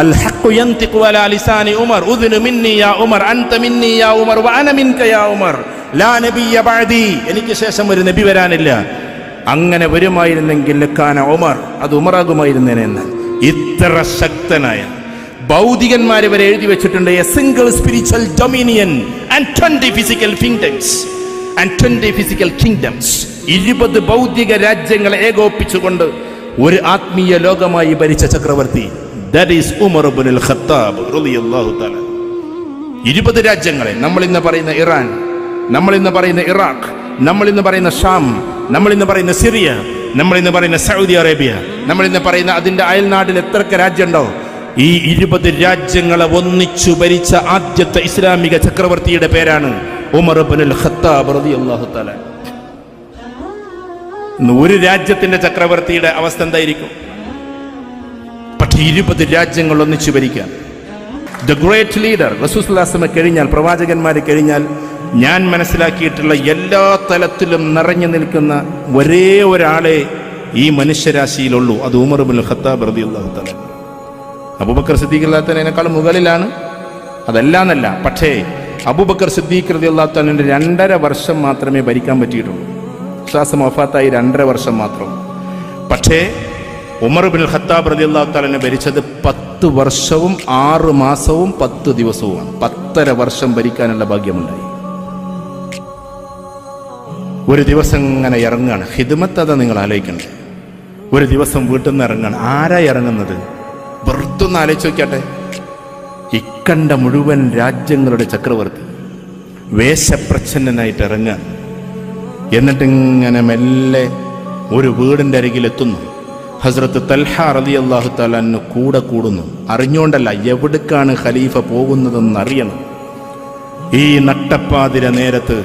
അൽ ഹഖ് യൻതിഖു അലാ ലിസാനി ഉമർ ഉദ്നു മിന്നി യാ ഉമർ അൻത മിന്നി യാ ഉമർ വഅന മിൻക യാ ഉമർ ലാ നബിയ ബഅദി. എനിക്ക് ശേഷം ഒരു നബി വരാനില്ല. അങ്ങനെ വരുമായിരുന്നെങ്കിൽ ലക്കാന ഉമർ, അത് ഉമറാകുമായിരുന്നേനെ. ഇത്ര ശക്തനായ ഭൗതികന്മാരെ വരെ എഴുതി വെച്ചിട്ടുണ്ട്. A single spiritual dominion and 20 physical kingdoms and 20 physical kingdoms. 20 ഭൗതിക രാജ്യങ്ങളെ ഏകോപിപ്പിച്ചുകൊണ്ട് ഒരു ആത്മീയ ലോകമായി ഭരിച്ച ചക്രവർത്തി, that is Umar Ibnul Khattab റളിയല്ലാഹു തആല. 20 രാജ്യങ്ങളെ, നമ്മൾ ഇന്ന് പറയുന്ന ഇറാൻ, നമ്മൾ ഇന്ന് പറയുന്ന ഇറാഖ്, നമ്മൾ ഇന്ന് പറയുന്ന ഷാം, നമ്മൾ ഇന്ന് പറയുന്ന സിറിയ, നമ്മൾ ഇന്ന് പറയുന്ന സൗദി അറേബ്യ, നമ്മൾ ഇന്ന് പറയുന്ന അതിന്റെ അയൽനാട്ടിൽ എത്രയൊക്കെ രാജ്യമുണ്ടോ, ഈ 20 രാജ്യങ്ങളെ ഒന്നിച്ചു ഭരിച്ച ആദ്യത്തെ ഇസ്ലാമിക ചക്രവർത്തിയുടെ പേരാണ് ഉമർ ഇബ്നുൽ ഖത്താബ് റളിയല്ലാഹു തആല. ഒരു രാജ്യത്തിന്റെ ചക്രവർത്തിയുടെ അവസ്ഥ എന്തായിരിക്കും? പക്ഷേ 20 രാജ്യങ്ങൾ ഒന്നിച്ചു ഭരിക്കാൻ. ദ ഗ്രേറ്റ് ലീഡർ റസൂലുള്ളാഹി സ്വല്ലല്ലാഹു അലൈഹി വസല്ലം കഴിഞ്ഞാൽ, പ്രവാചകന്മാരെ കഴിഞ്ഞാൽ ഞാൻ മനസ്സിലാക്കിയിട്ടുള്ള എല്ലാ തലത്തിലും നിറഞ്ഞു നിൽക്കുന്ന ഒരേ ഒരാളെ ഈ മനുഷ്യരാശിയിലുള്ളൂ. അത് ഉമർ ഇബ്നുൽ ഖത്താബ് റളിയല്ലാഹു തആല. അബൂബക്കർ സിദ്ദീഖ് റളിയല്ലാഹു തആലയേക്കാൾ മുകളിലാണ്, അതല്ലാന്നല്ല. പക്ഷേ അബൂബക്കർ സിദ്ദീഖ് റളിയല്ലാഹു തആലയുടെ 2.5 വർഷം മാത്രമേ ഭരിക്കാൻ പറ്റിയിട്ടുള്ളൂ. വിശ്വാസം വഫാത്തായി 2.5 വർഷം മാത്രം. പക്ഷേ ഉമർ ഇബ്നുൽ ഖത്താബ് റളിയല്ലാഹു തആല ഭരിച്ചത് 10 വർഷവും 6 മാസവും 10 ദിവസവുമാണ്. 10.5 വർഷം ഭരിക്കാനുള്ള ഭാഗ്യമുണ്ടായി. ഒരു ദിവസം ഇങ്ങനെ ഇറങ്ങാണ് ഖിദ്മത്ത്. അതാ നിങ്ങൾ ആലോചിക്കണ്ടേ. ഒരു ദിവസം വീട്ടിൽ നിന്ന് ഇറങ്ങാണ്. ആരാ ഇറങ്ങുന്നത്? വെറുതൊന്ന് ആലോചിച്ച് നോക്കിയാട്ടെ. ഇക്കണ്ട മുഴുവൻ രാജ്യങ്ങളുടെ ചക്രവർത്തി വേഷപ്രച്ഛന്നനായിട്ട് ഇറങ്ങാൻ. എന്നിട്ടിങ്ങനെ മെല്ലെ ഒരു വീടിൻ്റെ അരികിലെത്തുന്നു. ഹസ്രത്ത് തൽഹ റളിയല്ലാഹു തആല അൻഹു കൂടെ കൂടുന്നു. അറിഞ്ഞുകൊണ്ടല്ല, എവിടേക്കാണ് ഖലീഫ പോകുന്നതെന്ന് അറിയണം. ഈ നട്ടപ്പാതിര നേരത്ത്,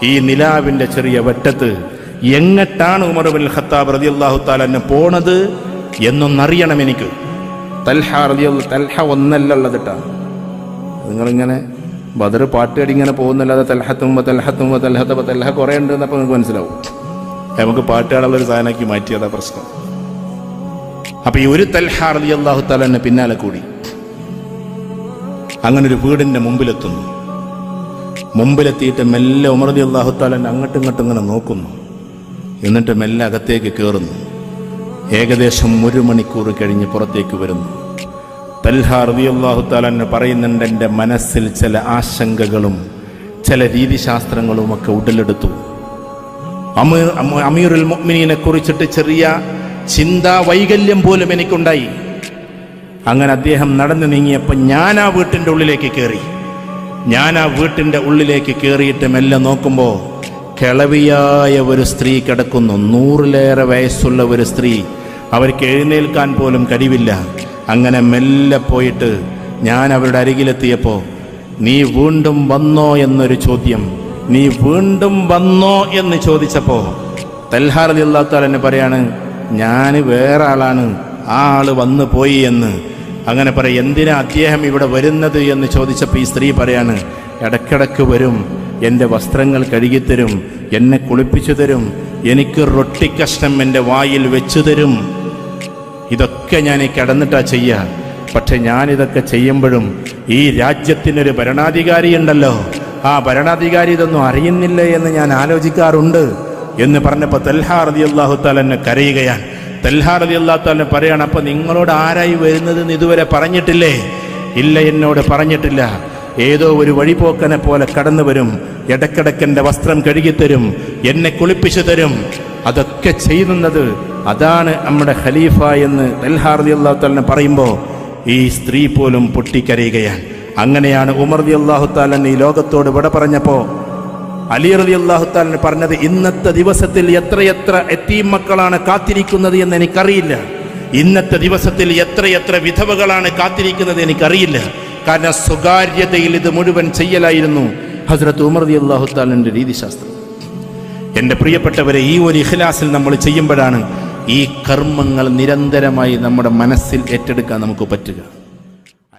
ഈ നിലാവിൻ്റെ ചെറിയ വെട്ടത്ത് എങ്ങട്ടാണ് ഉമർ ഇബ്നുൽ ഖത്താബ് റളിയല്ലാഹു തആല അൻഹു പോണത് എന്നൊന്നറിയണം എനിക്ക്. തൽഹ ഒന്നല്ലുള്ളത് കേട്ടാ. നിങ്ങളിങ്ങനെ ബദർ പാട്ടുകടി ഇങ്ങനെ പോകുന്നല്ലാതെ തൽഹ കുറേ ഉണ്ട് എന്നപ്പോൾ നിങ്ങൾക്ക് മനസ്സിലാവും. നമുക്ക് പാട്ടുകാടുള്ളൊരു സാധനമാക്കി മാറ്റിയതാ പ്രശ്നം. അപ്പൊ ഈ ഒരു തൽഹ റളിയല്ലാഹു തആല അൻഹു പിന്നാലെ കൂടി അങ്ങനെ ഒരു വീടിന്റെ മുമ്പിലെത്തുന്നു. മുമ്പിലെത്തിയിട്ട് മെല്ലെ ഉമർ റളിയല്ലാഹു തആല അങ്ങോട്ടും ഇങ്ങോട്ടും ഇങ്ങനെ നോക്കുന്നു. എന്നിട്ട് മെല്ലെ അകത്തേക്ക് കയറുന്നു. ഏകദേശം 1 മണിക്കൂർ കഴിഞ്ഞ് പുറത്തേക്ക് വരുന്നു. തൽഹ റളിയല്ലാഹു തആല അൻഹു പറയുന്നുണ്ട്, എൻ്റെ മനസ്സിൽ ചില ആശങ്കകളും ചില രീതിശാസ്ത്രങ്ങളും ഒക്കെ ഉടലെടുത്തു. അമീറുൽ മുഅ്മിനീനെ കുറിച്ചിട്ട് ചെറിയ ചിന്താ വൈകല്യം പോലും എനിക്കുണ്ടായി. അങ്ങനെ അദ്ദേഹം നടന്നു നീങ്ങിയപ്പോൾ ഞാൻ ആ വീട്ടിൻ്റെ ഉള്ളിലേക്ക് കയറി. ഞാൻ ആ വീട്ടിൻ്റെ ഉള്ളിലേക്ക് കയറിയിട്ട് മെല്ലെ നോക്കുമ്പോൾ കിളവിയായ ഒരു സ്ത്രീ കിടക്കുന്നു. 100-ലേറെ വയസ്സുള്ള ഒരു സ്ത്രീ. അവർക്ക് എഴുന്നേൽക്കാൻ പോലും കഴിവില്ല. അങ്ങനെ മെല്ലെ പോയിട്ട് ഞാൻ അവരുടെ അരികിലെത്തിയപ്പോൾ, നീ വീണ്ടും വന്നോ എന്നൊരു ചോദ്യം. നീ വീണ്ടും വന്നോ എന്ന് ചോദിച്ചപ്പോൾ തൽഹ റളിയല്ലാഹു തആല പറയാണ്, ഞാൻ വേറെ ആളാണ്, ആ ആള് വന്നു പോയി എന്ന്. അങ്ങനെ പറയും. എന്തിനാ അദ്ദേഹം ഇവിടെ വരുന്നത് എന്ന് ചോദിച്ചപ്പോൾ ഈ സ്ത്രീ പറയാണ്, ഇടയ്ക്കിടയ്ക്ക് വരും, എൻ്റെ വസ്ത്രങ്ങൾ കഴുകിത്തരും, എന്നെ കുളിപ്പിച്ചു തരും, എനിക്ക് റൊട്ടിക്കഷ്ണം എൻ്റെ വായിൽ വെച്ചു തരും. ഇതൊക്കെ ഞാൻ കിടന്നിട്ടാ ചെയ്യുക. പക്ഷെ ഞാനിതൊക്കെ ചെയ്യുമ്പോഴും ഈ രാജ്യത്തിനൊരു ഭരണാധികാരി ഉണ്ടല്ലോ, ആ ഭരണാധികാരി ഇതൊന്നും അറിയുന്നില്ലേ എന്ന് ഞാൻ ആലോചിക്കാറുണ്ട് എന്ന് പറഞ്ഞപ്പോൾ തൽഹ റളിയല്ലാഹു തആല കരയുകയാണ്. തൽഹ റളിയല്ലാഹു തആല പറയാണ്, അപ്പൊ നിങ്ങളോട് ആരായി വരുന്നതെന്ന് ഇതുവരെ പറഞ്ഞിട്ടില്ലേ? ഇല്ല, എന്നോട് പറഞ്ഞിട്ടില്ല. ഏതോ ഒരു വഴിപോക്കനെ പോലെ കടന്നു വരും, ഇടക്കിടക്ക് എൻ്റെ വസ്ത്രം കഴുകിത്തരും, എന്നെ കുളിപ്പിച്ചു തരും. അതൊക്കെ ചെയ്യുന്നത് അതാണ് നമ്മുടെ ഖലീഫ എന്ന് തൽഹ റളിയല്ലാഹു തആല പറയുമ്പോൾ ഈ സ്ത്രീ പോലും പൊട്ടിക്കരയുകയാണ്. അങ്ങനെയാണ് ഉമർ റളിയല്ലാഹു തആല ഈ ലോകത്തോട് വിട പറഞ്ഞപ്പോൾ അലി റളിയല്ലാഹു തആല പറഞ്ഞത്, ഇന്നത്തെ ദിവസത്തിൽ എത്രയെത്ര യതീം മക്കളാണ് കാത്തിരിക്കുന്നത് എന്ന് എനിക്കറിയില്ല. ഇന്നത്തെ ദിവസത്തിൽ എത്രയെത്ര വിധവകളാണ് കാത്തിരിക്കുന്നത് എനിക്കറിയില്ല. കാരണം സ്വകാര്യതയിൽ ഇത് മുഴുവൻ ചെയ്യലായിരുന്നു ഹസ്രത്ത് ഉമർ റളിയല്ലാഹു തആലയുടെ രീതിശാസ്ത്രം. എൻ്റെ പ്രിയപ്പെട്ടവരെ, ഈ ഒരു ഇഖ്ലാസിൽ നമ്മൾ ചെയ്യുമ്പോഴാണ് ഈ കർമ്മങ്ങൾ നിരന്തരമായി നമ്മുടെ മനസ്സിൽ ഏറ്റെടുക്കാൻ നമുക്ക് പറ്റുക.